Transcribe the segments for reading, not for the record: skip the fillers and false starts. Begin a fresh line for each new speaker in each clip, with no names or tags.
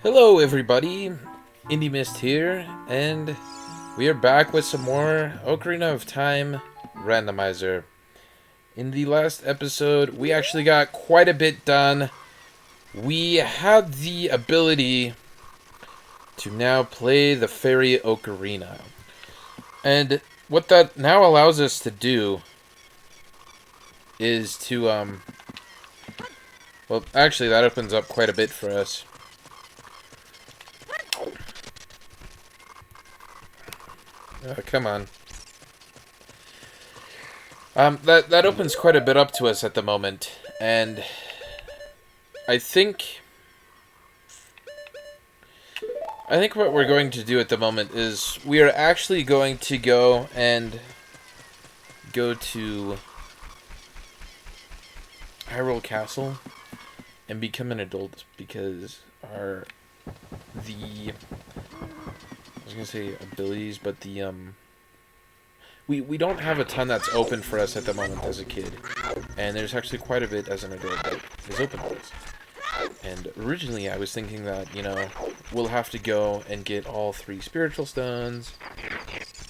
Hello everybody, Indie Mist here, and we are back with some more Ocarina of Time Randomizer. In the last episode, we actually got quite a bit done. We had the ability to now play the Fairy Ocarina. And what that now allows us to do is to, well, actually that opens up quite a bit for us. Come on. That opens quite a bit up to us at the moment, and I think what we're going to do at the moment is we are actually going to go to Hyrule Castle and become an adult because I was gonna say abilities, but we don't have a ton that's open for us at the moment as a kid, and there's actually quite a bit as an adult that is open for us. And originally I was thinking that, we'll have to go and get all 3 spiritual stones,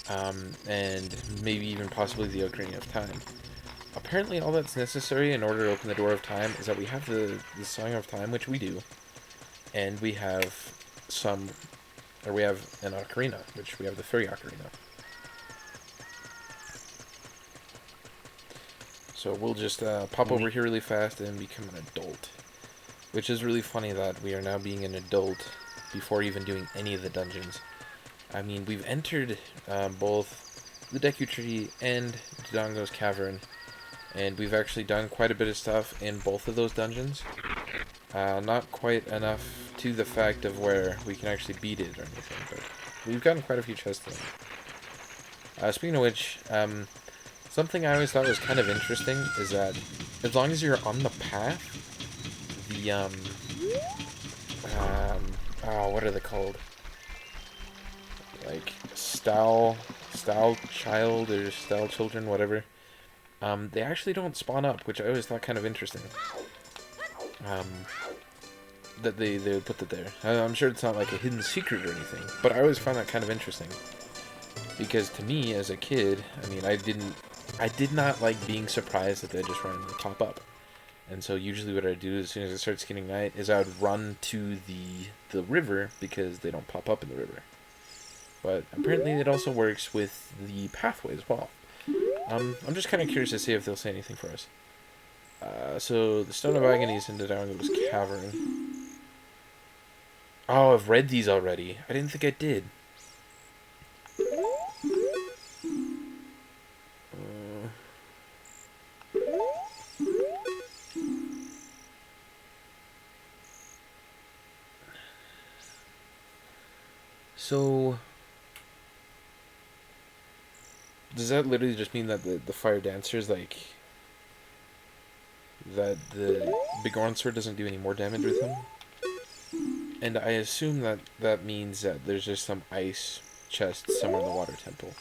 and maybe even possibly the Ocarina of Time. Apparently all that's necessary in order to open the Door of Time is that we have the Song of Time, which we do, and we have we have an Ocarina, which we have the Fairy Ocarina. So we'll just pop over here really fast and become an adult. Which is really funny that we are now being an adult before even doing any of the dungeons. I mean, we've entered both the Deku Tree and Dodongo's Cavern, and we've actually done quite a bit of stuff in both of those dungeons. Not quite enough to the fact of where we can actually beat it or anything, but we've gotten quite a few chests in. Speaking of which, something I always thought was kind of interesting is that as long as you're on the path, the, what are they called? Like, style child or style children, whatever. They actually don't spawn up, which I always thought kind of interesting. That they would put that there. I'm sure it's not like a hidden secret or anything, but I always found that kind of interesting. Because to me, as a kid, I mean, I did not like being surprised that they just randomly pop up. And so usually what I do as soon as it starts getting night is I would run to the river because they don't pop up in the river. But apparently it also works with the pathway as well. I'm just kind of curious to see if they'll say anything for us. So the Stone of Agony is in Dodongo's Cavern. Oh, I've read these already. I didn't think I did. So, does that literally just mean that the fire dancers, like, that the Bigorn sword doesn't do any more damage with them? And I assume that means that there's just some ice chest somewhere in the water temple.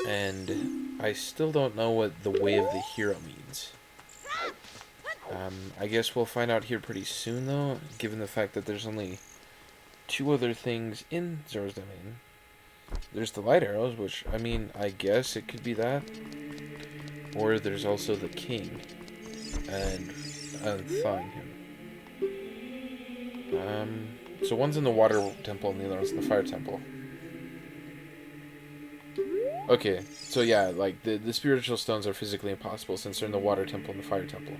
And I still don't know what the Way of the Hero means. I guess we'll find out here pretty soon, though, given the fact that there's only 2 other things in Zora's Domain. There's the light arrows, which, I mean, I guess it could be that. Or there's also the king, and thawing him. So one's in the water temple and the other one's in the fire temple. Okay, so yeah, like, the spiritual stones are physically impossible since they're in the water temple and the fire temple.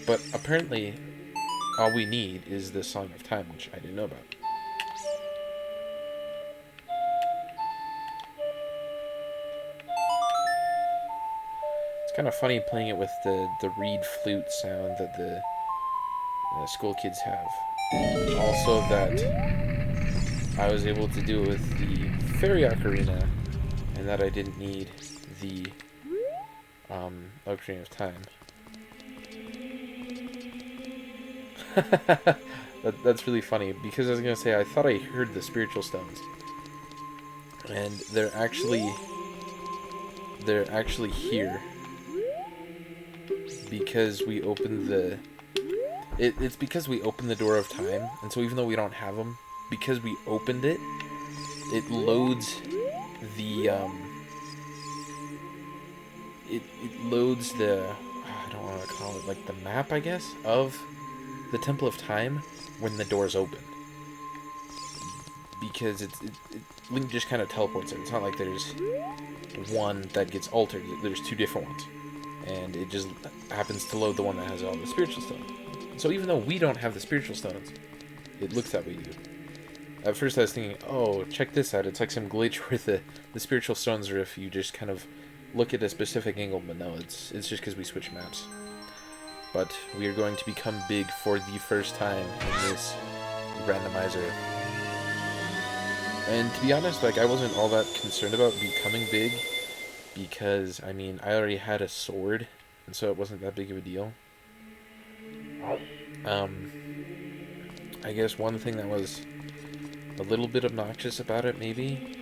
But apparently, all we need is the Song of Time, which I didn't know about. It's kind of funny playing it with the reed flute sound that the school kids have. Also that I was able to do it with the Fairy Ocarina, and that I didn't need the Ocarina of Time. That's really funny, because I was going to say, I thought I heard the spiritual stones. And they're actually here. Because we opened the It's because we opened the door of time, and so even though we don't have them, because we opened it, it loads the it loads the, I don't want to call it like the map, I guess, of the Temple of Time when the door's open. Because Link just kind of teleports it. It's not like there's one that gets altered. There's two different ones. And it just happens to load the one that has all the spiritual stones. So even though we don't have the spiritual stones, it looks that we do. At first I was thinking, oh, check this out. It's like some glitch where the spiritual stones are if you just kind of look at a specific angle, but no, it's just because we switch maps. But we are going to become big for the first time in this randomizer. And to be honest, like, I wasn't all that concerned about becoming big, because, I mean, I already had a sword, and so it wasn't that big of a deal. I guess one thing that was a little bit obnoxious about it, maybe,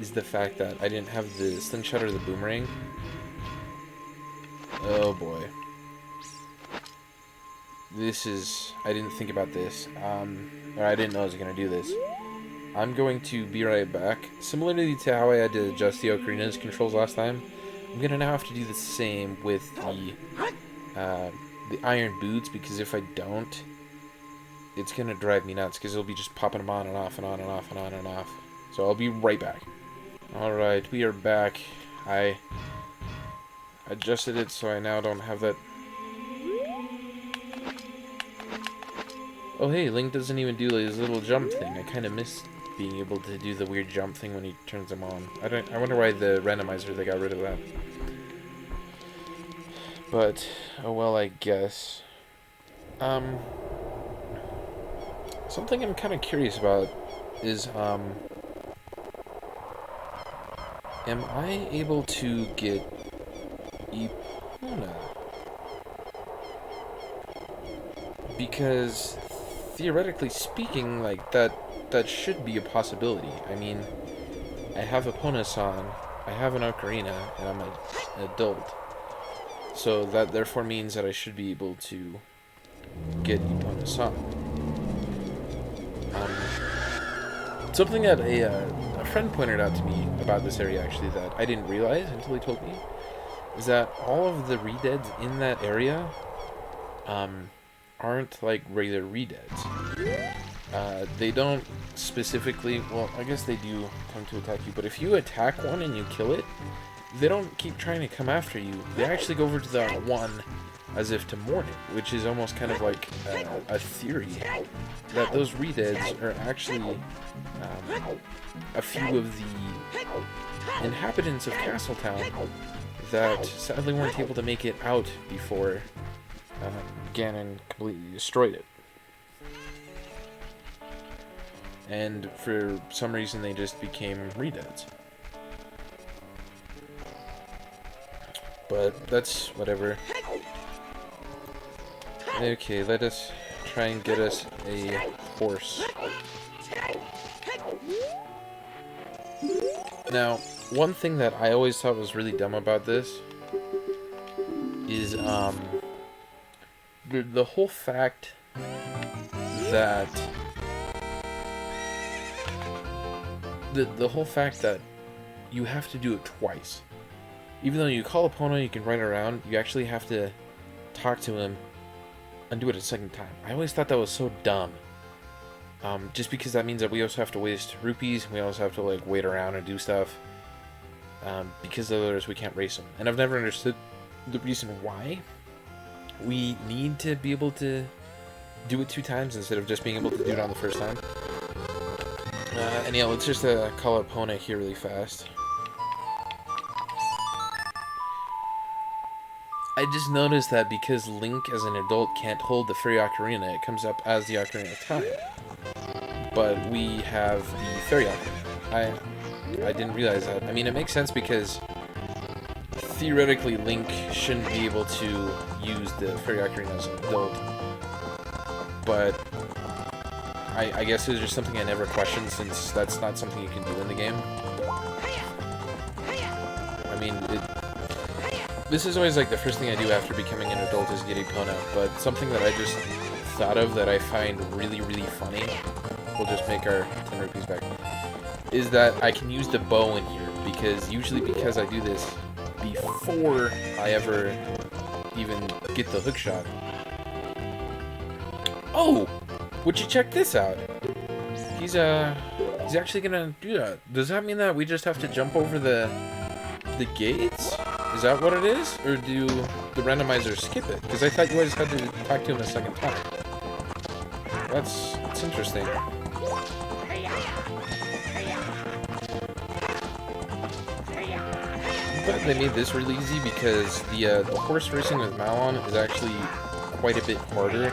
is the fact that I didn't have the slingshot or the boomerang. Oh boy. I didn't think about this, or I didn't know I was going to do this. I'm going to be right back. Similarly to how I had to adjust the Ocarina's controls last time, I'm going to now have to do the same with the iron boots, because if I don't, it's going to drive me nuts, because it'll be just popping them on and off and on and off and on and off. So I'll be right back. Alright, we are back. I adjusted it so I now don't have that. Oh hey, Link doesn't even do his little jump thing. I kind of miss being able to do the weird jump thing when he turns them on. I wonder why the randomizer, they got rid of that. But, oh well, I guess. Something I'm kind of curious about is, am I able to get Epona? Because theoretically speaking, like, that should be a possibility. I mean, I have Epona-san, I have an Ocarina, and I'm an adult. So that therefore means that I should be able to get Epona-san. Something that a friend pointed out to me about this area, actually, that I didn't realize until he told me, is that all of the redeads in that area aren't like regular redeads. They don't specifically, well, I guess they do come to attack you, but if you attack one and you kill it, they don't keep trying to come after you. They actually go over to that one as if to mourn it, which is almost kind of like a theory that those redeads are actually a few of the inhabitants of Castletown that sadly weren't able to make it out before Ganon completely destroyed it. And for some reason they just became redeads. But that's whatever. Okay, let us try and get us a horse. Now, one thing that I always thought was really dumb about this is the whole fact that the whole fact that you have to do it twice. Even though you call Epona, you can ride around, you actually have to talk to him and do it a second time. I always thought that was so dumb. Just because that means that we also have to waste rupees, we also have to like wait around and do stuff. Because otherwise we can't race them. And I've never understood the reason why we need to be able to do it 2 times instead of just being able to do it on the first time. And yeah, let's just call Epona here really fast. I just noticed that because Link as an adult can't hold the Fairy Ocarina, it comes up as the Ocarina of Time. But we have the Fairy Ocarina. I didn't realize that. I mean, it makes sense because theoretically Link shouldn't be able to use the Fairy Ocarina as an adult. But I guess it was just something I never questioned, since that's not something you can do in the game. I mean, This is always like the first thing I do after becoming an adult is get Epona, but something that I just thought of that I find really, really funny, we'll just make our 10 rupees back, is that I can use the bow in here, because I do this before I ever even get the hook shot. Oh! Would you check this out? He's actually gonna do that. Does that mean that we just have to jump over the gates? Is that what it is? Or do the randomizer skip it? Because I thought you always had to talk to him a second time. That's interesting. But they made this really easy because the horse racing with Malon is actually quite a bit harder.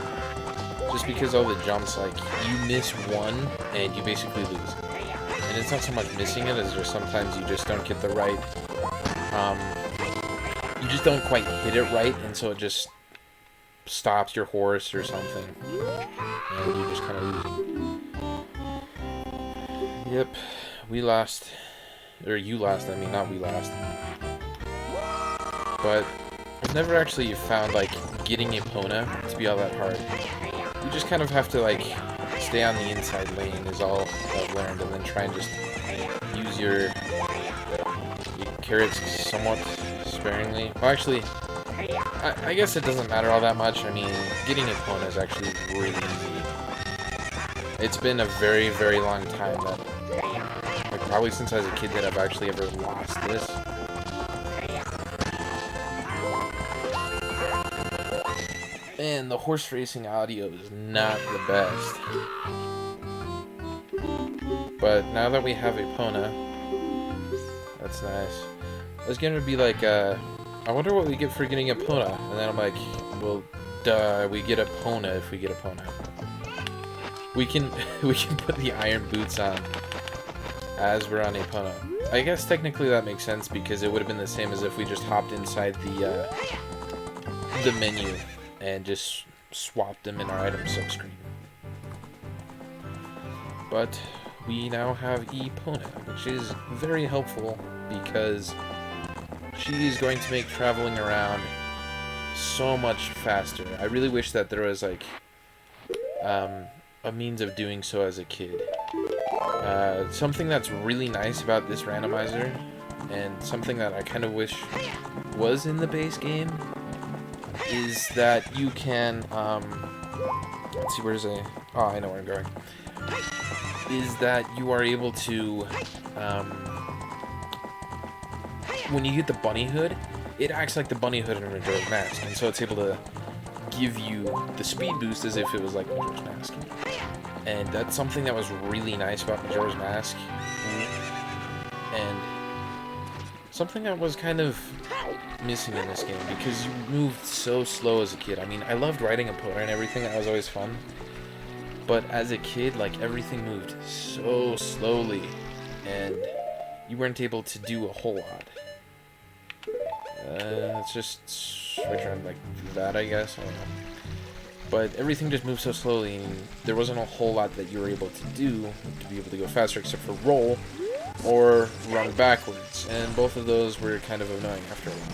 Just because all the jumps, like, you miss one and you basically lose. And it's not so much missing it as just sometimes you just don't get the right, you just don't quite hit it right, and so it just stops your horse or something. And you just kind of lose. Yep, we lost. Or you lost, I mean, not we lost. But I've never actually found, like, getting Epona to be all that hard. You just kind of have to, like, stay on the inside lane is all I've learned, and then try and just use your carrots somewhat sparingly. Well, actually, I guess it doesn't matter all that much. I mean, getting Epona is actually really easy. It's been a very, very long time that, like, probably since I was a kid that I've actually ever lost this. And the horse racing audio is not the best. But now that we have Epona, that's nice. I was gonna be like, I wonder what we get for getting Epona. And then I'm like, well, duh, we get Epona if we get Epona. We can put the iron boots on as we're on Epona. I guess technically that makes sense because it would have been the same as if we just hopped inside the menu and just swapped them in our item subscreen. But we now have Epona, which is very helpful because she is going to make traveling around so much faster. I really wish that there was like a means of doing so as a kid. Something that's really nice about this randomizer, and something that I kind of wish was in the base game, is that you can, let's see, where's a, oh, I know where I'm going, is that you are able to, when you get the bunny hood, it acts like the bunny hood in Majora's Mask, and so it's able to give you the speed boost as if it was like Majora's Mask. And that's something that was really nice about Majora's Mask, and something that was kind of missing in this game, because you moved so slow as a kid. I mean, I loved riding Epona and everything, that was always fun, but as a kid, like, everything moved so slowly, and you weren't able to do a whole lot. Let's just switch around like that, I guess, I don't know. But everything just moved so slowly, and there wasn't a whole lot that you were able to do to be able to go faster, except for roll or run backwards, and both of those were kind of annoying after a while.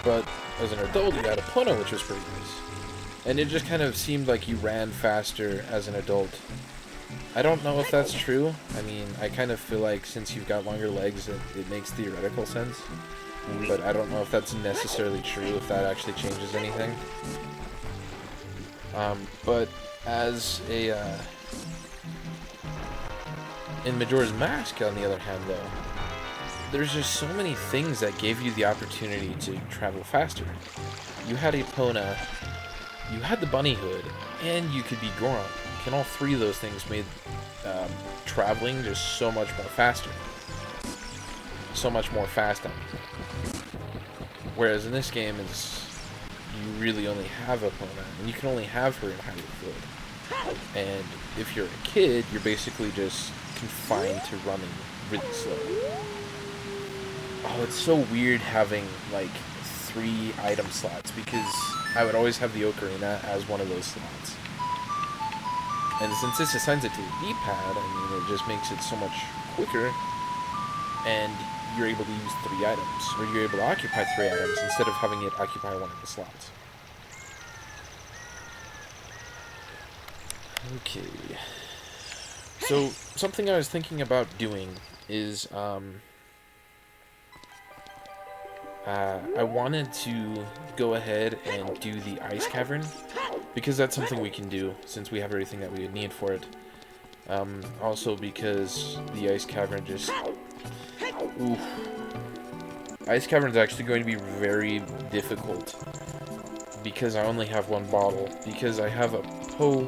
But as an adult, you got Epona, which was pretty nice, and it just kind of seemed like you ran faster as an adult. I don't know if that's true. I mean, I kind of feel like since you've got longer legs, it makes theoretical sense. But I don't know if that's necessarily true, if that actually changes anything. But as a, in Majora's Mask, on the other hand, though, there's just so many things that gave you the opportunity to travel faster. You had Epona, you had the bunny hood, and you could be Goron. And all three of those things made traveling just so much more faster. So much more fast. Whereas in this game, it's, you really only have Epona, and you can only have her in higher field. And if you're a kid, you're basically just confined to running really slow. Oh, it's so weird having, like, 3 item slots, because I would always have the Ocarina as one of those slots. And since this assigns it to the D-pad, I mean, it just makes it so much quicker. And you're able to use 3 items, or you're able to occupy 3 items instead of having it occupy one of the slots. Okay. So, something I was thinking about doing is, I wanted to go ahead and do the Ice Cavern, because that's something we can do, since we have everything that we would need for it. Also because the Ice Cavern just... Oof. Ice Cavern is actually going to be very difficult, because I only have 1 bottle, because I have a Poe.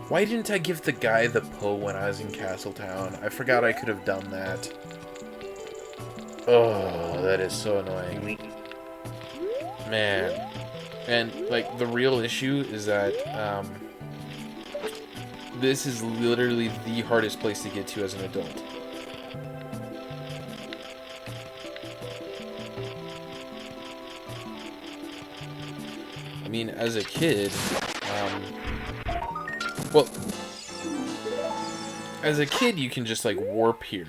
Why didn't I give the guy the Poe when I was in Castletown? I forgot I could have done that. Oh, that is so annoying. Man. And, like, the real issue is that, this is literally the hardest place to get to as an adult. I mean, as a kid, well, as a kid you can just, like, warp here.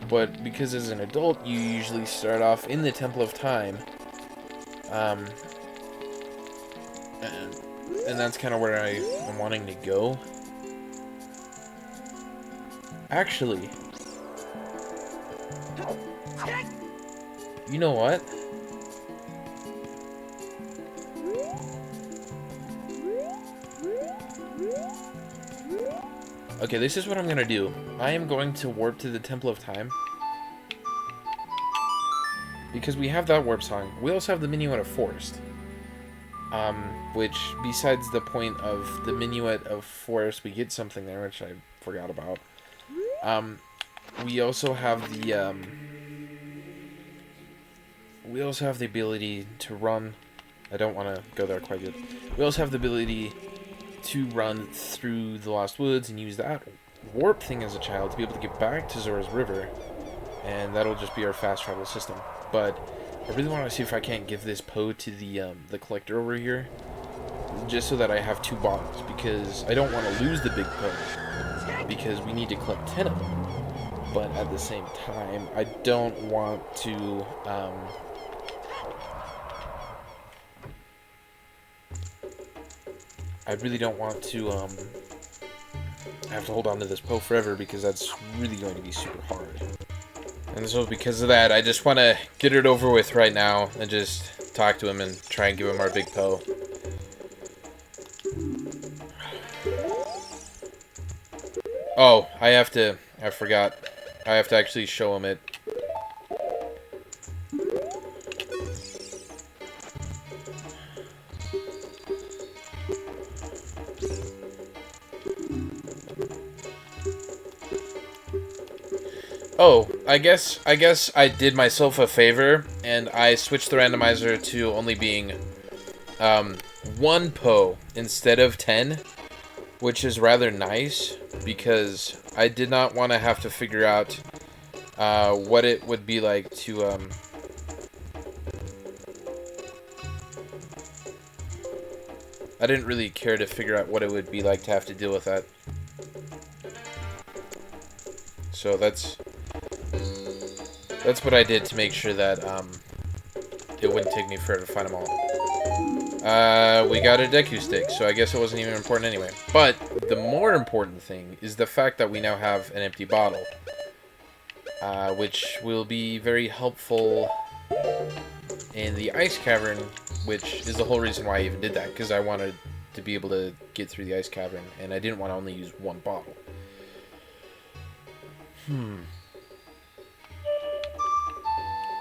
But because as an adult, you usually start off in the Temple of Time, and that's kind of where I'm wanting to go. Actually, you know what? Okay, this is what I'm gonna do. I am going to warp to the Temple of Time, because we have that warp song. We also have the Minuet of Forest, which, besides the point of the Minuet of Forest, we get something there, which I forgot about. We also have the, we also have the ability to run. I don't want to go there quite yet. We also have the ability to run through the Lost Woods and use that warp thing as a child to be able to get back to Zora's River, and that'll just be our fast travel system. But I really want to see if I can't give this Poe to the collector over here, just so that I have 2 bottles, because I don't want to lose the big Poe, because we need to collect 10 of them. But at the same time, I don't want to I really don't want to have to hold on to this Poe forever, because that's really going to be super hard. And so because of that, I just want to get it over with right now and just talk to him and try and give him our big Poe. Oh, I forgot. I have to actually show him it. Oh, I guess I did myself a favor, and I switched the randomizer to only being 1 Poe instead of 10, which is rather nice, because I did not want to have to figure out what it would be like to I didn't really care to figure out what it would be like to have to deal with that. So that's what I did to make sure that it wouldn't take me forever to find them all. We got a Deku stick, so I guess it wasn't even important anyway. But the more important thing is the fact that we now have an empty bottle, which will be very helpful in the Ice Cavern, which is the whole reason why I even did that, because I wanted to be able to get through the Ice Cavern, and I didn't want to only use 1 bottle.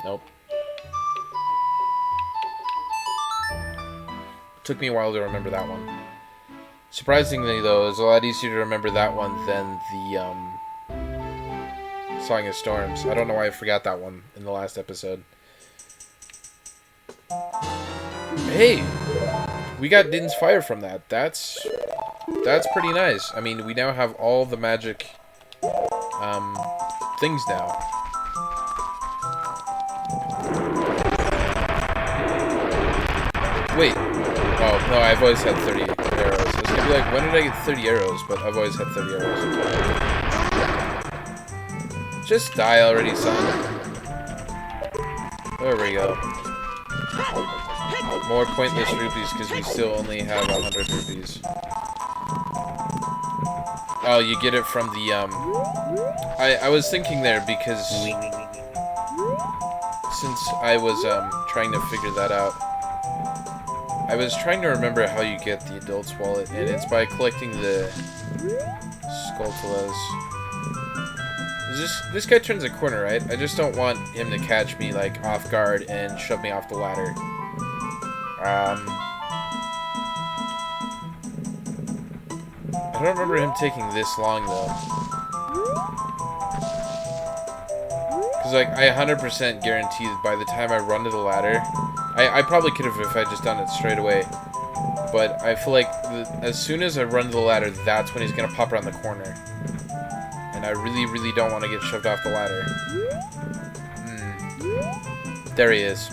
Nope. Took me a while to remember that one. Surprisingly, though, it's a lot easier to remember that one than the Song of Storms. I don't know why I forgot that one in the last episode. Hey! We got Din's Fire from that. That's pretty nice. I mean, we now have all the magic things now. Wait. Oh, no, I've always had 30 arrows. I was gonna be like, when did I get 30 arrows? But I've always had 30 arrows. Just die already, son. There we go. More pointless rupees because we still only have 100 rupees. Oh, you get it from the, I was thinking there because since I was, trying to figure that out, I was trying to remember how you get the adult's wallet, and it's by collecting the Skulltulas. This guy turns a corner, right? I just don't want him to catch me, like, off guard and shove me off the ladder. I don't remember him taking this long, though. Because, like, I 100% guarantee that by the time I run to the ladder, I probably could have if I just done it straight away. But I feel like as soon as I run to the ladder, that's when he's going to pop around the corner. And I really, really don't want to get shoved off the ladder. There he is.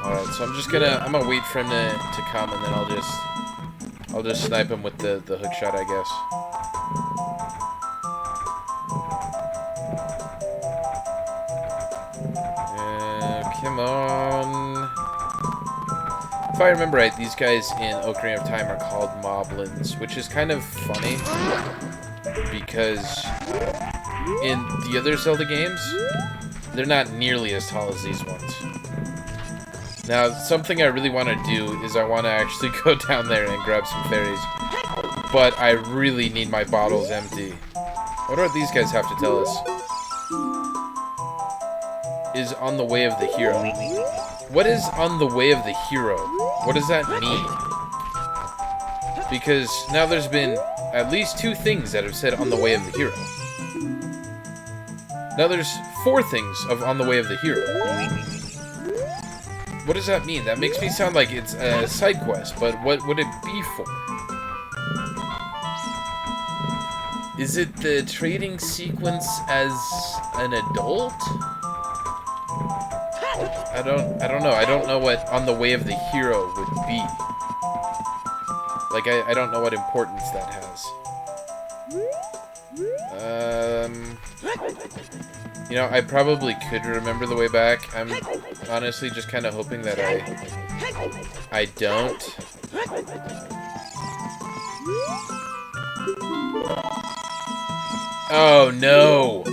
Alright, so I'm gonna wait for him to come, and then I'll just snipe him with the hook shot, I guess. Come on. If I remember right, these guys in Ocarina of Time are called moblins, which is kind of funny because in the other Zelda games, they're not nearly as tall as these ones. Now, something I really want to do is I want to actually go down there and grab some fairies, but I really need my bottles empty. I wonder what these guys have to tell us. Is on the way of the hero. What is on the way of the hero? What does that mean? Because now there's been at least 2 things that have said on the way of the hero. Now there's 4 things of on the way of the hero. What does that mean? That makes me sound like it's a side quest, but what would it be for? Is it the trading sequence as an adult? I don't know. I don't know what on the way of the hero would be. Like, I don't know what importance that has. You know, I probably could remember the way back. I'm honestly just kind of hoping that I don't. Oh, no.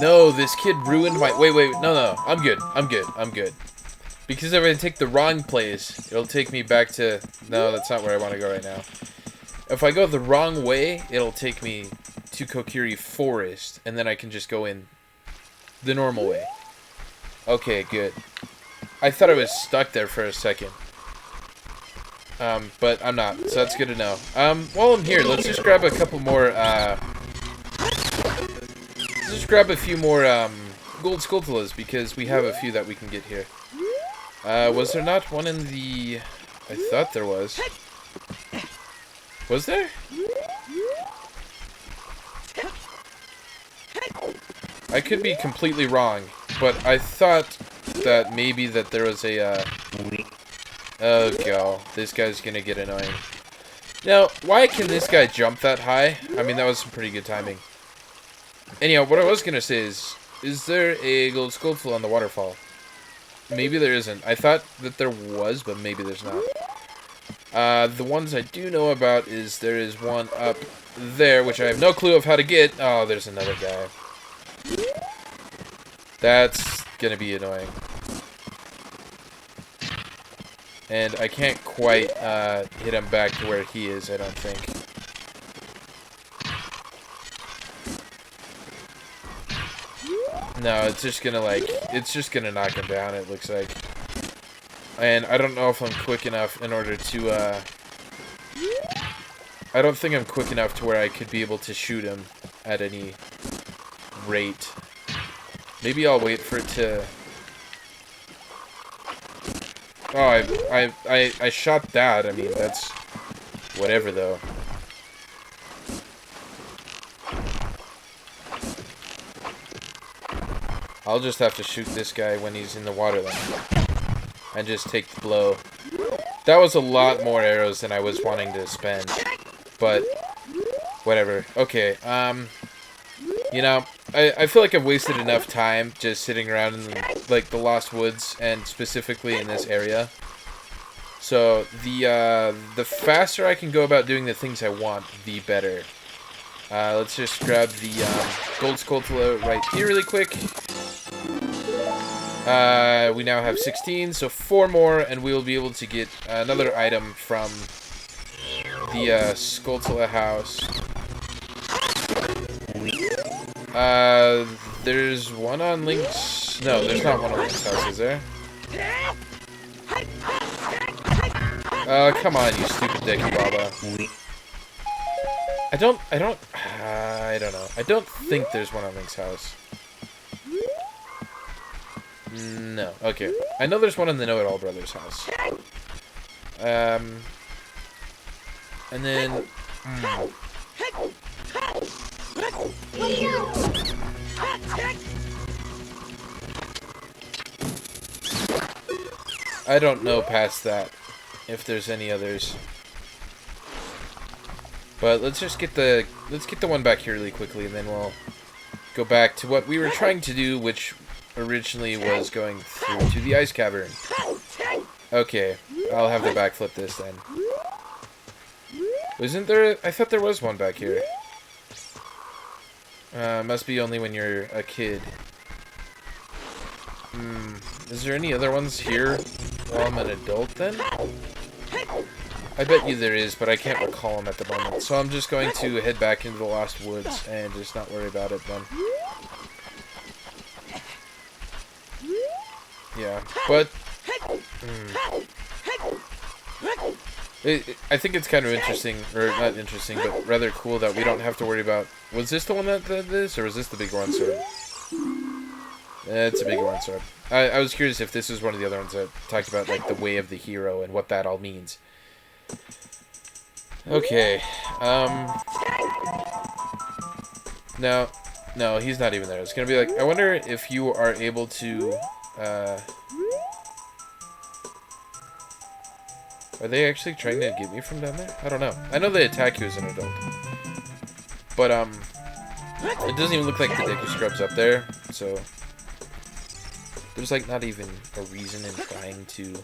No, this kid ruined my... Wait, no, I'm good. Because if I take the wrong place, it'll take me back to... No, that's not where I want to go right now. If I go the wrong way, it'll take me to Kokiri Forest, and then I can just go in the normal way. Okay, good. I thought I was stuck there for a second. But I'm not, so that's good to know. While I'm here, let's just grab a couple more, just grab a few more, gold Skulltulas, because we have a few that we can get here. Was there not one in the... I thought there was. Was there? I could be completely wrong, but I thought that maybe that there was a, Oh, God. This guy's gonna get annoying. Now, why can this guy jump that high? I mean, that was some pretty good timing. Anyhow, what I was gonna say is there a gold Skulltula on the waterfall? Maybe there isn't. I thought that there was, but maybe there's not. The ones I do know about is there is one up there, which I have no clue of how to get. Oh, there's another guy. That's gonna be annoying. And I can't quite hit him back to where he is, I don't think. No, it's just gonna, like, it's just gonna knock him down, it looks like. And I don't know if I'm quick enough in order to, I don't think I'm quick enough to where I could be able to shoot him at any rate. Maybe I'll wait for it to... Oh, I shot that. I mean, that's... whatever, though. I'll just have to shoot this guy when he's in the water, then. And just take the blow. That was a lot more arrows than I was wanting to spend. But, whatever. Okay, you know, I feel like I've wasted enough time just sitting around in the Lost Woods, and specifically in this area. So the faster I can go about doing the things I want, the better. Let's just grab the gold Skulltula right here really quick. We now have 16, so 4 more, and we will be able to get another item from the Skulltula house. There's one on Link's... No, there's not one on Link's house, is there? Come on, you stupid Deku Baba. I don't know. I don't think there's one on Link's house. No. Okay. I know there's one in the Know-It-All Brothers house. And then... I don't know past that, if there's any others. But let's just get the one back here really quickly, and then we'll go back to what we were trying to do, which originally was going through to the Ice Cavern. Okay, I'll have to backflip this then. Wasn't there? I thought there was one back here. Must be only when you're a kid. Is there any other ones here while I'm an adult then? I bet you there is, but I can't recall them at the moment. So I'm just going to head back into the Lost Woods and just not worry about it then. Yeah, but... I think it's kind of interesting, or not interesting, but rather cool that we don't have to worry about... Was this the one that did this, or was this the big one sword? It's a big one sword. I was curious if this was one of the other ones that talked about, like, the way of the hero and what that all means. Okay, no, he's not even there. It's gonna be like, I wonder if you are able to, are they actually trying to get me from down there? I don't know. I know they attack you as an adult. But, it doesn't even look like the Deku Scrub's up there, so... There's, like, not even a reason in trying to,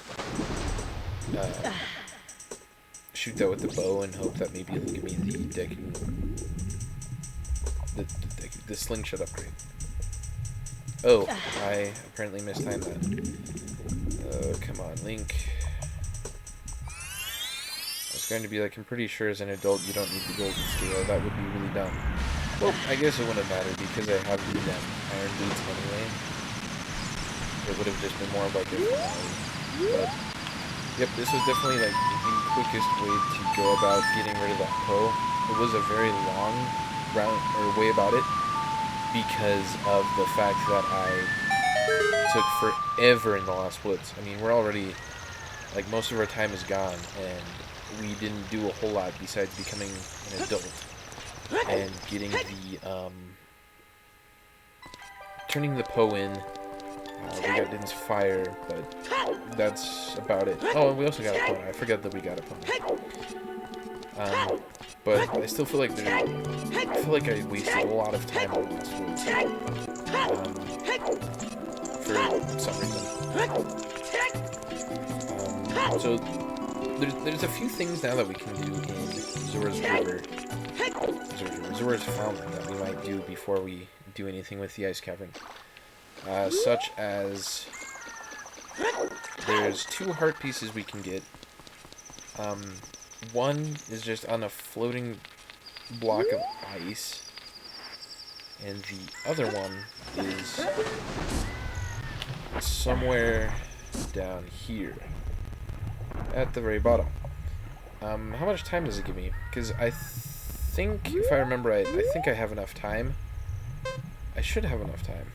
shoot that with the bow and hope that maybe it'll give me the Deku... The slingshot upgrade. Oh, I apparently mistimed that. Oh, come on, Link. I was going to be like, I'm pretty sure as an adult you don't need the golden scale. That would be really dumb. Well, I guess it wouldn't matter because I have the iron boots anyway. It would have just been more of like a finale. But, yep, this was definitely like the quickest way to go about getting rid of that Poe. It was a very long round or way about it because of the fact that I took forever in the Lost Woods. I mean, we're already, like, most of our time is gone, and we didn't do a whole lot besides becoming an adult and getting the, turning the Poe in. We got Din's fire, but that's about it. Oh, and we also got Epona. I forgot that we got Epona. But I still feel like I wasted a lot of time on Lost Woods. For some reason. So there's a few things now that we can do in Zora's Fountain that we might do before we do anything with the Ice Cavern. Such as there's 2 heart pieces we can get. One is just on a floating block of ice, and the other one is somewhere down here at the very bottom. How much time does it give me? Because I think, if I remember right, I think I have enough time. I should have enough time.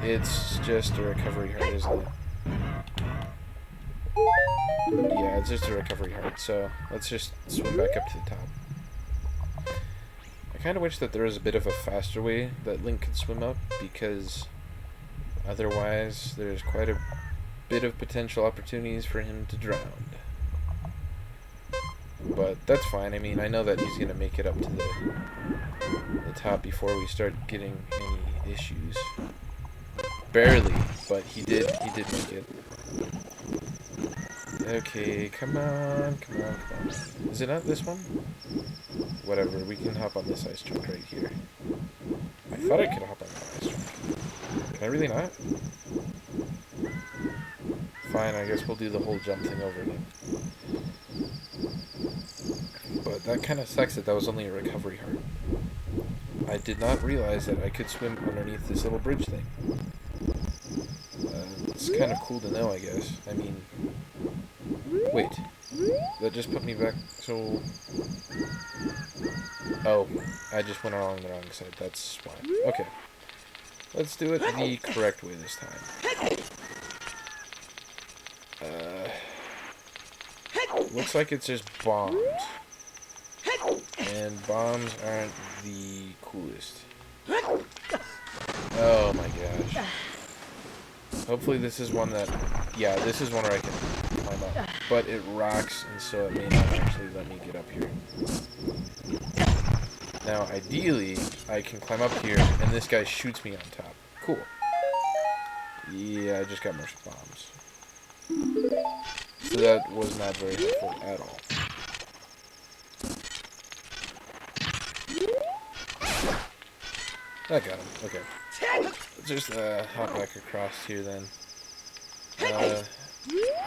It's just a recovery heart, isn't it? Yeah, it's just a recovery heart, so let's just swim back up to the top. I kind of wish that there was a bit of a faster way that Link could swim up, because otherwise there's quite a bit of potential opportunities for him to drown. But that's fine. I mean, I know that he's gonna make it up to the top before we start getting any issues. Barely, but he did make it. Okay, come on, come on, come on. Is it not this one? Whatever, we can hop on this ice truck right here. I thought I could hop on that ice truck. Can I really not? Fine, I guess we'll do the whole jump thing over again. But that kind of sucks that was only a recovery heart. I did not realize that I could swim underneath this little bridge thing. It's kind of cool to know, I guess. I mean... Wait. That just put me back, so... Oh, I just went along the wrong side. That's why. Okay. Let's do it the correct way this time. Looks like it's just bombs. And bombs aren't the coolest. Oh my gosh. Hopefully this is one that... Yeah, this is one where I can climb up. But it rocks, and so it may not actually let me get up here. Now, ideally, I can climb up here, and this guy shoots me on top. Cool. Yeah, I just got more bombs. So that was not very helpful at all. I got him. Okay. Let's just hop back across here then. I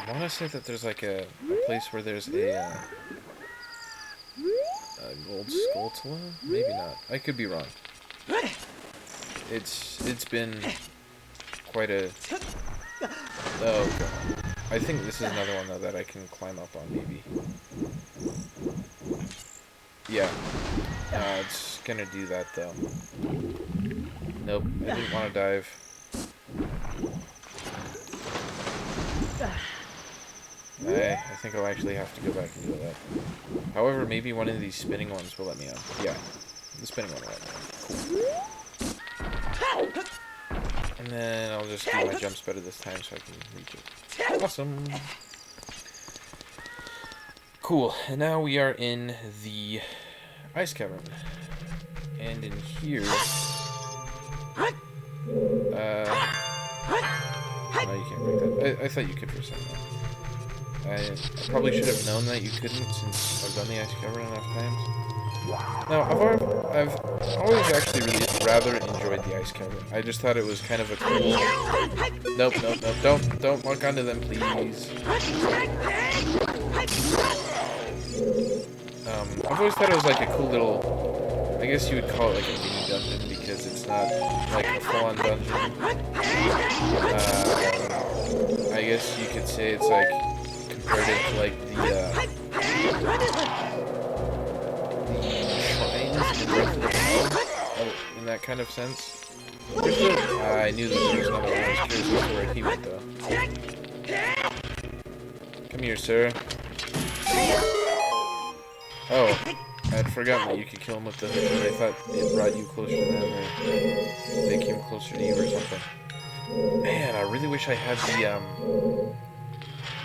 want to say that there's like a place where there's a gold skull. Maybe not. I could be wrong. It's been quite a... Oh god. I think this is another one though that I can climb up on maybe. Yeah. It's gonna do that though. Nope, I didn't want to dive. I think I'll actually have to go back and do that. However, maybe one of these spinning ones will let me on. Yeah, the spinning one will let me on. Cool. And then I'll just do my jumps better this time so I can reach it. Awesome. Cool, and now we are in the Ice Cavern. And in here... no, you can't break that. I thought you could for a second. I probably should have known that you couldn't since I've done the Ice Cavern enough times. Now, I've always actually really rather enjoyed the Ice Cavern. I just thought it was kind of a cool... Nope, nope, nope, don't walk onto them, please. I've always thought it was like a cool little... I guess you would call it like a mini dungeon because it's not like a full-on dungeon. I guess you could say it's like comparative to like the shrines in Breath of the Wild, in that kind of sense. I knew that there was another one. I was curious as to where he went though. Come here, sir. Oh. I had forgotten that you could kill him with the hook, but I thought it brought you closer to them, or they came closer to you or something. Man, I really wish I had the,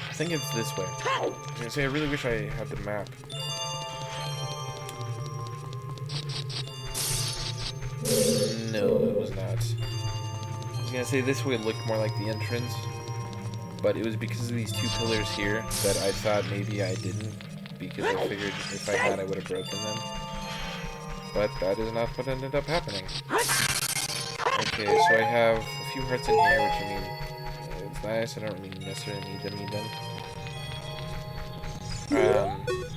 I think it's this way. I was gonna say, I really wish I had the map. No, it was not. I was gonna say, this way looked more like the entrance, but it was because of these two pillars here that I thought maybe I didn't. Because I figured if I had, I would have broken them. But that is not what ended up happening. Okay, so I have a few hearts in here, which I mean, it's nice. I don't really necessarily need them.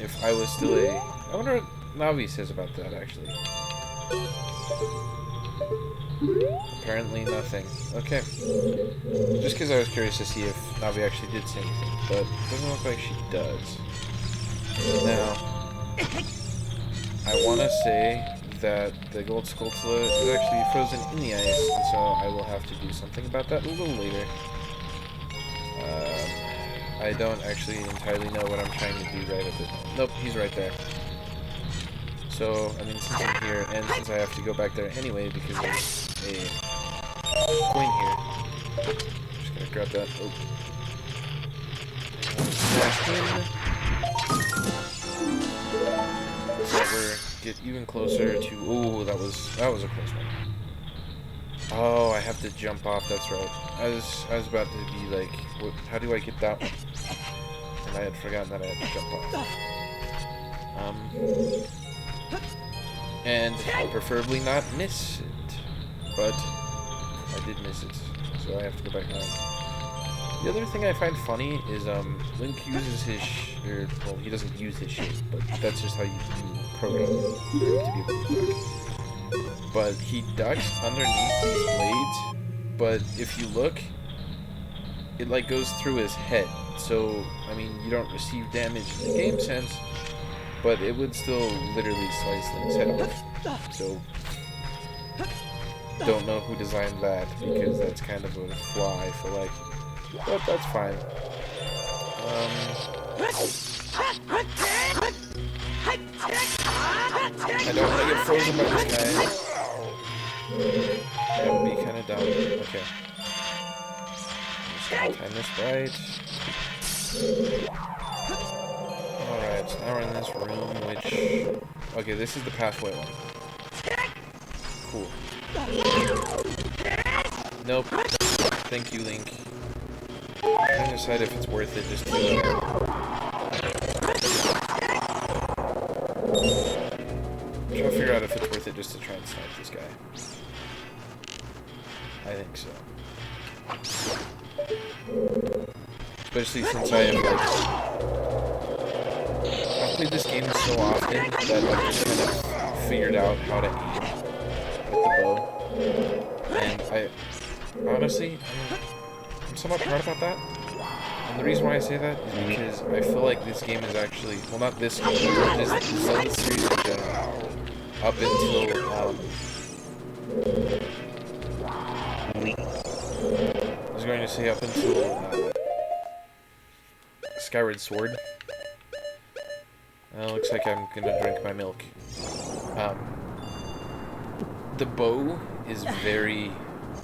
If I was still a... I wonder what Navi says about that, actually. Apparently nothing. Okay. Just because I was curious to see if Navi actually did say anything, but it doesn't look like she does. Now, I want to say that the gold skulltula is actually frozen in the ice, and so I will have to do something about that a little later. I don't actually entirely know what I'm trying to do right at this moment. Nope, he's right there. So, I mean, since I'm here, and since I have to go back there anyway because there's a coin here, I'm just gonna grab that. Oh. we're get even closer to. Ooh, that was a close one. Oh, I have to jump off. That's right. I was about to be like, what, how do I get that one? And I had forgotten that I had to jump off. And preferably not miss it, but I did miss it, so I have to go back around. The other thing I find funny is Link uses his well, he doesn't use his shape, but that's just how you program him to be able to duck. But he ducks underneath these blades, but if you look, it like goes through his head. So I mean, you don't receive damage in the game sense, but it would still literally slice Link's head off. So don't know who designed that, because that's kind of a flaw, I feel like. But that's fine. I don't want to get frozen by this guy. That would be kind of dumb. Okay. Just gonna time this right. Alright, so now we're in this room, which... Okay, this is the pathway one. Cool. Nope. Thank you, Link. I'm trying to decide if it's worth it just to... I'm trying to figure out if it's worth it just to try and snipe this guy. I think so. Especially since I have, like... I've played this game so often that I've just kind of figured out how to aim with the bow. And I... Honestly, I'm somewhat proud about that. And the reason why I say that is because I feel like this game is actually... Well, not this game, but just the Zelda series in general. Up until, I was going to say up until, Skyward Sword. Looks like I'm gonna drink my milk. The bow is very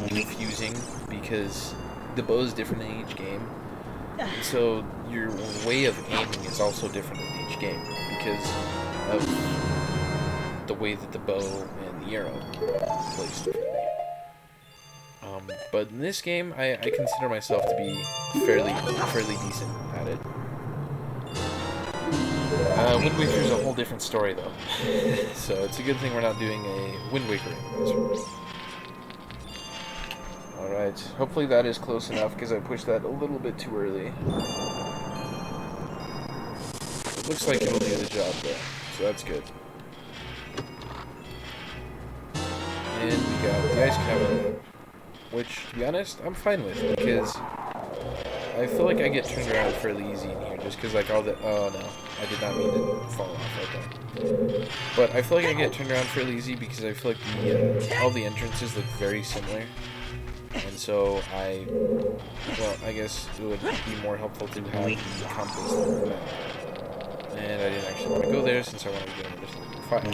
confusing because the bow is different in each game. And so your way of aiming is also different in each game because of the way that the bow and the arrow are placed differently. But in this game, I consider myself to be fairly decent at it. Wind Waker is a whole different story, though. So it's a good thing we're not doing a Wind Waker Randomizer. Alright, hopefully that is close enough, because I pushed that a little bit too early. It looks like it'll do the job, though, so that's good. And we got the Ice Cavern, which, to be honest, I'm fine with, because I feel like I get turned around fairly easy in here, just because, like, all the... Oh, no. I did not mean to fall off right there. But I feel like I get turned around fairly easy because I feel like all the entrances look very similar. And so well, I guess it would be more helpful to have the compass on the map. And I didn't actually want to go there since I wanted to go into this fight.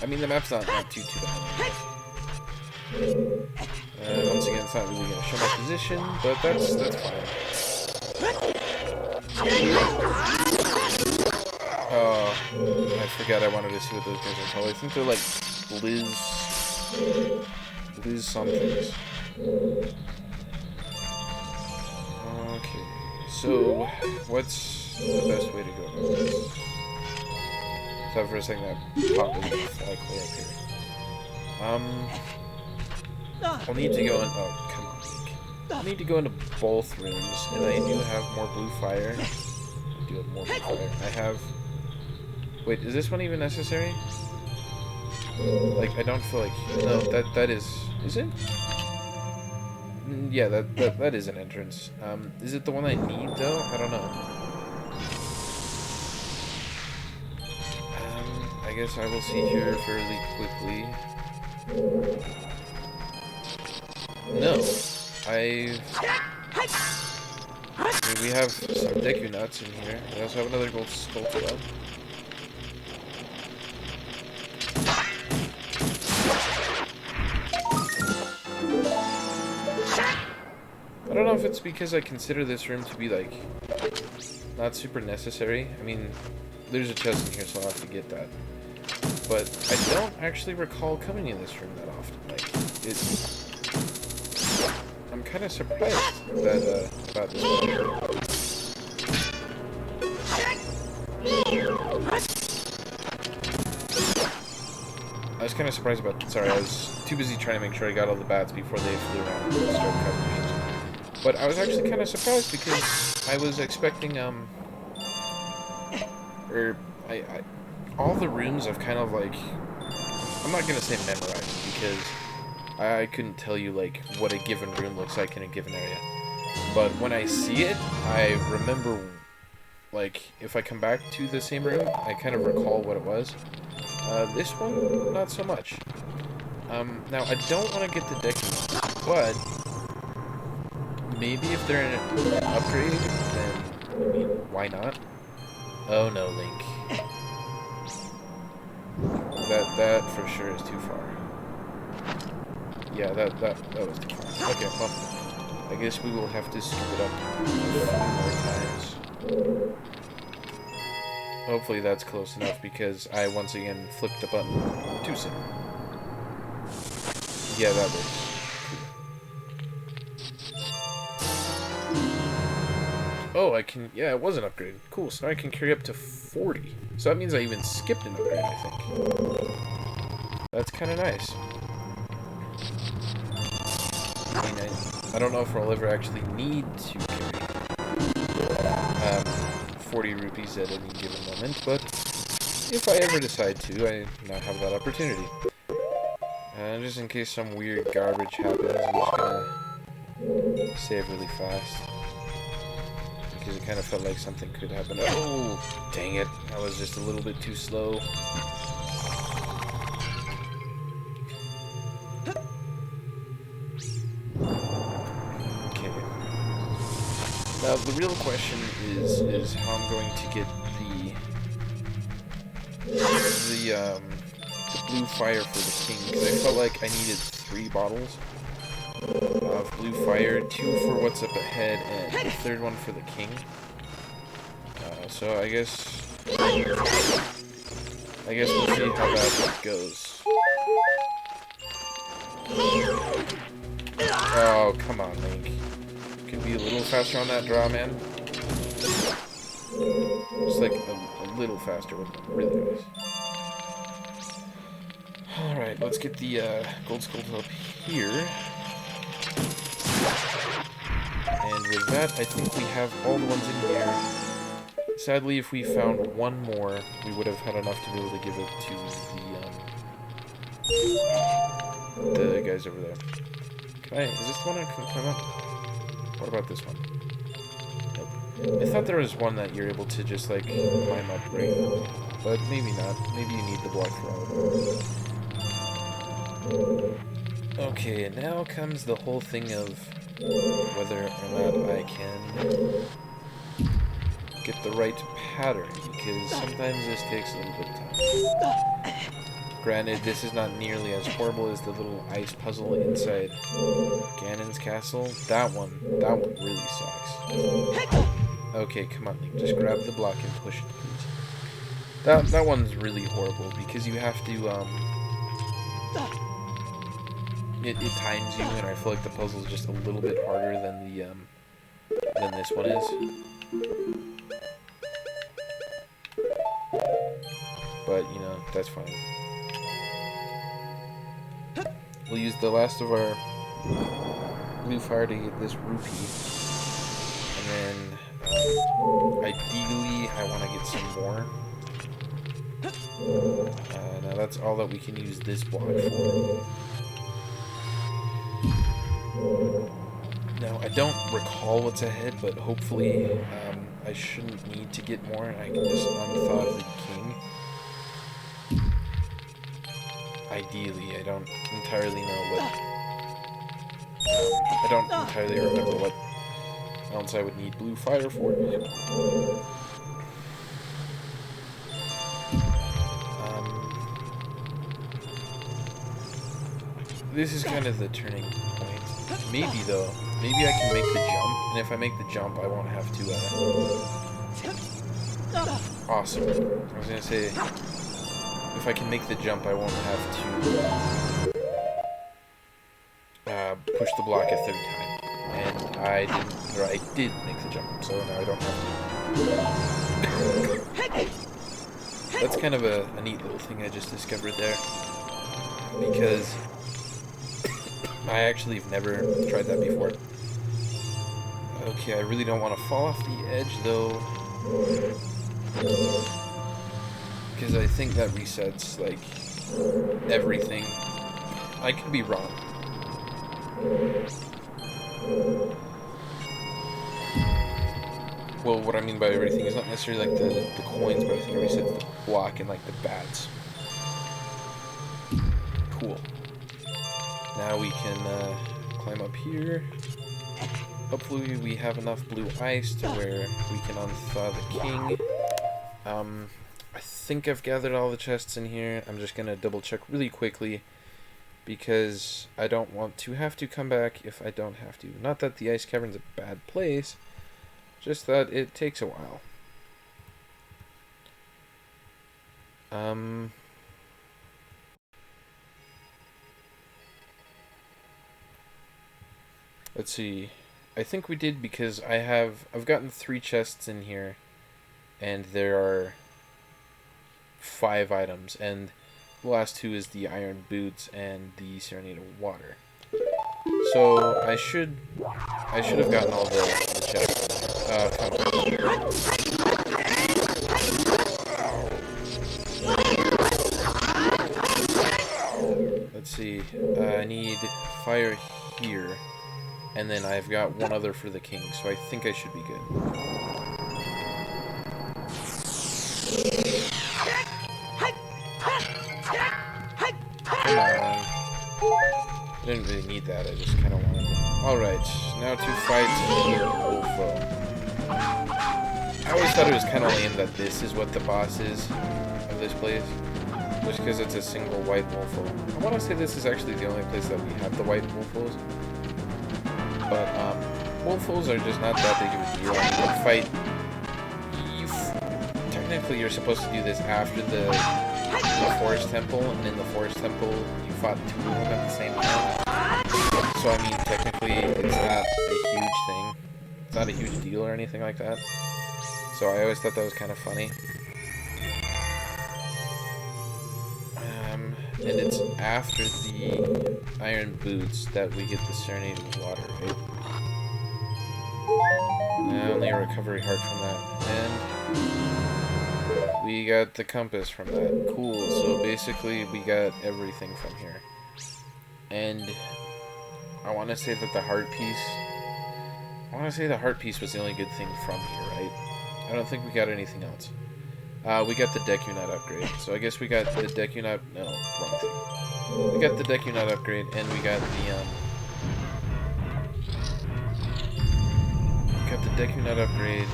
I mean, the map's not too bad. Once again, it's not really going to show my position, but that's fine. Oh, I forgot I wanted to see what those guys are called. I think they're like Liz somethings. Okay, so what's the best way to go about this? So for a second, that pop is going to fly clear up here. I'll need to go in... Oh, come on, Link. I'll need to go into both rooms, and I do have more blue fire. I do have more blue fire. I have... Wait, is this one even necessary? Like, I don't feel like... No, that is... Is it? Yeah, that is an entrance. Is it the one I need, though? I don't know. I guess I will see here fairly quickly. No, we have some Deku nuts in here. I also have another gold skull club. don't know if it's because I consider this room to be, like, not super necessary. I mean, there's a chest in here, so I'll have to get that. But I don't actually recall coming in this room that often. Like, I'm kind of surprised that, about this one. I was kind of surprised about that. Sorry, I was too busy trying to make sure I got all the bats before they flew around and started causing issues. But I was actually kind of surprised because I was expecting, all the rooms I've kind of, like, I'm not gonna say memorized because I couldn't tell you, like, what a given room looks like in a given area. But when I see it, I remember, like, if I come back to the same room, I kind of recall what it was. This one, not so much. Now, I don't want to get the decking, but maybe if they're an upgrade, then, I mean, why not? Oh no, Link. That for sure is too far. Yeah, that was too far. Okay, well, I guess we will have to scoop it up a few more times. Hopefully that's close enough because I once again flipped the button too soon. Yeah, that works. Oh, I can... Yeah, it was an upgrade. Cool, so now I can carry up to 40. So that means I even skipped an upgrade, I think. That's kind of nice. I mean, I don't know if I'll ever actually need to carry 40 rupees at any given moment, but if I ever decide to, I now have that opportunity. Just in case some weird garbage happens, I'm just gonna save really fast. Because it kind of felt like something could happen. Oh, dang it. I was just a little bit too slow. Okay. Now, the real question is how I'm going to get the blue fire for the king. Because I felt like I needed 3 bottles of blue fire, 2 for what's up ahead, and the 3rd one for the king. So I guess we'll see how that goes. Oh, come on, Link. Could be a little faster on that draw, man. Just like a little faster would be really nice. Alright, let's get the gold skull up here. And with that, I think we have all the ones in here. Sadly, if we found one more, we would have had enough to be able to give it to the guys over there. Is this the one I can climb up? What about this one? Nope. I thought there was one that you're able to just, like, climb up right now. But maybe not. Maybe you need the block for all of them. Okay, and now comes the whole thing of whether or not I can get the right pattern, because sometimes this takes a little bit of time. Granted, this is not nearly as horrible as the little ice puzzle inside Ganon's castle. That one really sucks. Okay, come on, Link, just grab the block and push it, please. That one's really horrible, because you have to, it times you, and I feel like the puzzle is just a little bit harder than than this one is. But, you know, that's fine. We'll use the last of our blue fire to get this rupee. And then, ideally, I want to get some more. Now that's all that we can use this block for. Now, I don't recall what's ahead, but hopefully I shouldn't need to get more. I can just unthaw the king. Ideally, I don't entirely know what... I don't entirely remember what else I would need blue fire for. This is kind of the turning point. Maybe, though, maybe I can make the jump, and if I make the jump, I won't have to, awesome. I was gonna say, if I can make the jump, I won't have to, push the block a third time. And I didn't, or I did make the jump, so now I don't have to. That's kind of a neat little thing I just discovered there, because I actually have never tried that before. Okay, I really don't want to fall off the edge, though, because I think that resets, like, everything. I could be wrong. Well, what I mean by everything is not necessarily, like, the coins, but I think it resets the block and, like, the bats. Cool. Now we can, climb up here. Hopefully we have enough blue ice to where we can unthaw the king. I think I've gathered all the chests in here. I'm just gonna double check really quickly, because I don't want to have to come back if I don't have to. Not that the Ice Cavern's a bad place, just that it takes a while. Let's see. I think we did, because I've gotten 3 chests in here, and there are 5 items, and the last 2 is the iron boots and the serenade of water. So I should have gotten all the chests. Let's see. I need fire here. And then I've got one other for the king, so I think I should be good. Come on. I didn't really need that, I just kind of wanted it. Alright, now to fight Wolfo. I always thought it was kind of lame that this is what the boss is of this place. Just because it's a single white Wolfo. I want to say this is actually the only place that we have the white Wolfos. But, Wolfos are just not that big of a deal. I mean, technically you're supposed to do this after the Forest Temple, and in the Forest Temple you fought 2 of them at the same time. So, I mean, technically it's not a huge thing. It's not a huge deal or anything like that. So I always thought that was kind of funny. And it's after the iron boots that we get the serenade of water, right? Only a recovery heart from that. And we got the compass from that. Cool. So basically we got everything from here. And I want to say that the heart piece... was the only good thing from here, right? I don't think we got anything else. We got the Decunut upgrade, so I guess we got the Decunut... No, wrong thing. We got the Decunut upgrade, and we got the Decunut upgrade.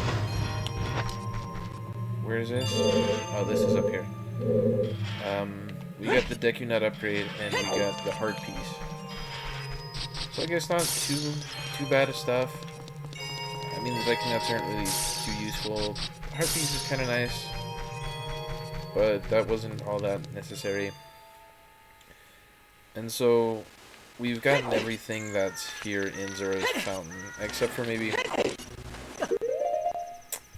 Where is this? Oh, this is up here. We got the Decunut upgrade, and we got the heart piece. So I guess not too bad of stuff. I mean, the Decunuts aren't really too useful. The heart piece is kind of nice, but that wasn't all that necessary. And so we've gotten everything that's here in Zura's fountain, except for maybe...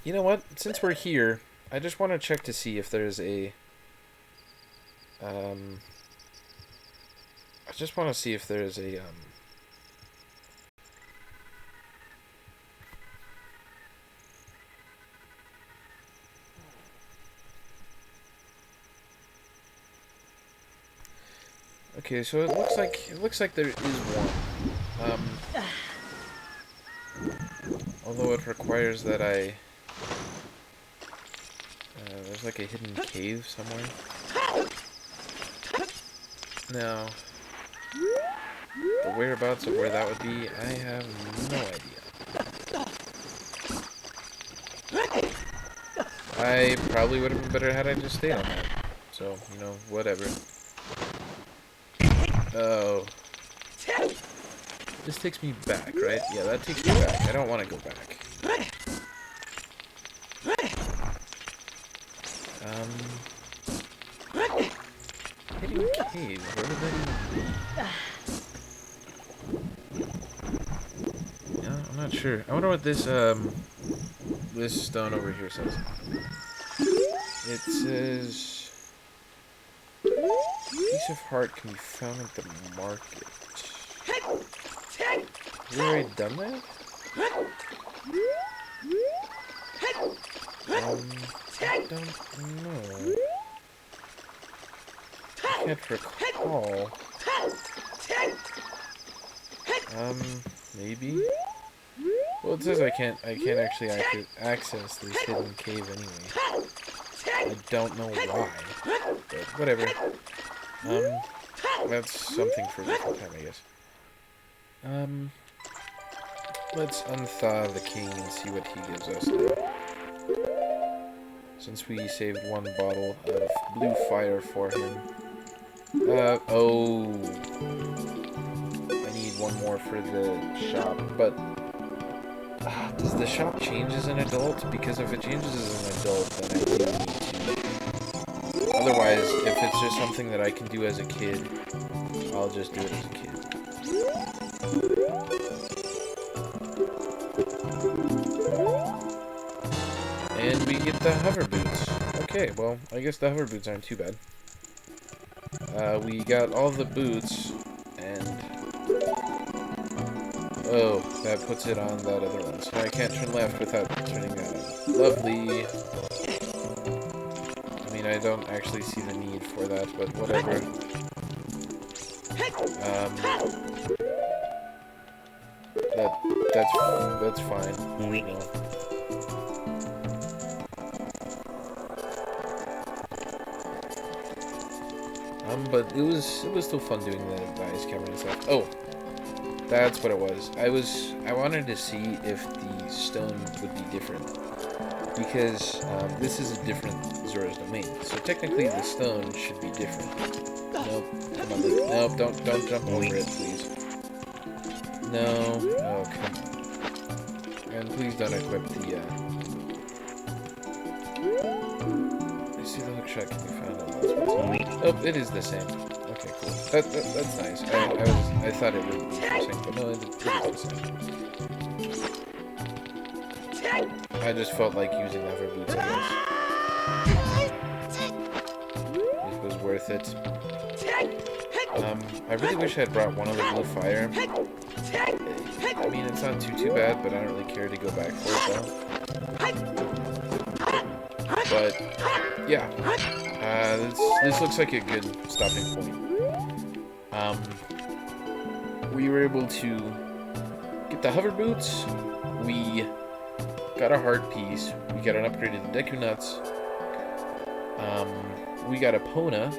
You know what? Since we're here, I just want to check to see if there's a... I just want to see if there's a... Okay, so it looks like there is one. Although it requires that I... there's like a hidden cave somewhere. Now, the whereabouts of where that would be, I have no idea. I probably would have been better had I just stayed on that. So, you know, whatever. Oh. This takes me back, right? Yeah, that takes me back. I don't want to go back. Hidden cave. Where would that even be? Yeah, I'm not sure. I wonder what this this stone over here says. It says piece of heart can be found at the market. Have we already done that? I don't know. I can't recall. Maybe? Well, it says I can't actually access this hidden cave anyway. I don't know why, but whatever. That's something for a different time, I guess. Let's unthaw the king and see what he gives us now. Since we saved one bottle of blue fire for him. Oh. I need one more for the shop, but does the shop change as an adult? Because if it changes as an adult, then I do need to. Otherwise, if it's just something that I can do as a kid, I'll just do it as a kid. And we get the hover boots. Okay, well, I guess the hover boots aren't too bad. We got all the boots, and... oh, that puts it on that other one. So I can't turn left without turning that on. Lovely. I mean, I don't actually see the need for that, but whatever. That's fine. You know. But it was still fun doing the Ice Cavern and stuff. Oh, that's what it was. I wanted to see if the stone would be different, because this is a different Zora's Domain. So technically the stone should be different. Nope. Come on, Luke. Nope. Don't jump over it, please. No. Oh, come on. And please don't equip the. I see the hook shot can be found on those ones. Oh, it is the same. Okay, cool. That's nice. I thought it would be the same, but no, it is the same. I just felt like using the hover boots, I guess. It was worth it. I really wish I had brought one other blue fire. I mean, it's not too bad, but I don't really care to go back for it, though. But, yeah. This looks like a good stopping point. We were able to get the hover boots. We got a heart piece. We got an upgrade to the Deku Nuts. We got Epona.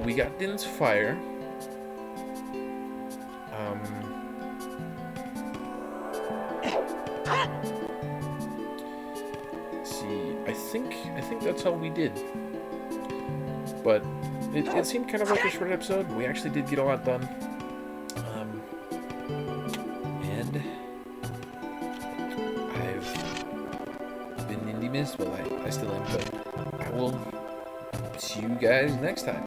We got Din's Fire. Let's see, I think that's all we did. But it seemed kind of like a short episode. We actually did get a lot done. And I've been Indie Mist. Well, I still am, but I will see you guys next time.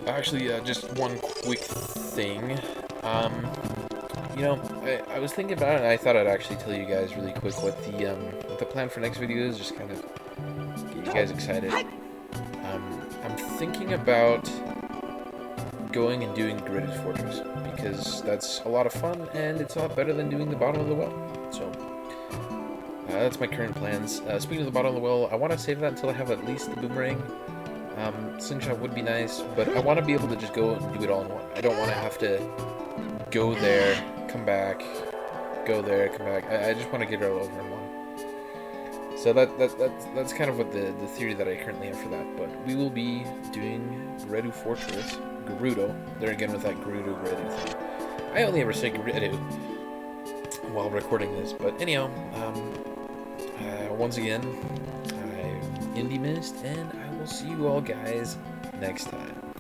Actually, just one quick thing. You know, I was thinking about it, and I thought I'd actually tell you guys really quick what the plan for next video is, just kind of get you guys excited. I'm thinking about going and doing Gridded Fortress, because that's a lot of fun, and it's a lot better than doing the bottom of the well. So, that's my current plans. Speaking of the bottom of the well, I want to save that until I have at least the boomerang. Slingshot would be nice, but I want to be able to just go and do it all in one. I don't want to have to go there, come back, go there, come back. I just want to get it all over in one. So that's kind of what the theory that I currently have for that. But we will be doing Gerudo Fortress, Gerudo. There again with that Gerudo thing. I only ever say Gerudo while recording this, but anyhow, once again, I'm Indie Mist, and I will see you all guys next time.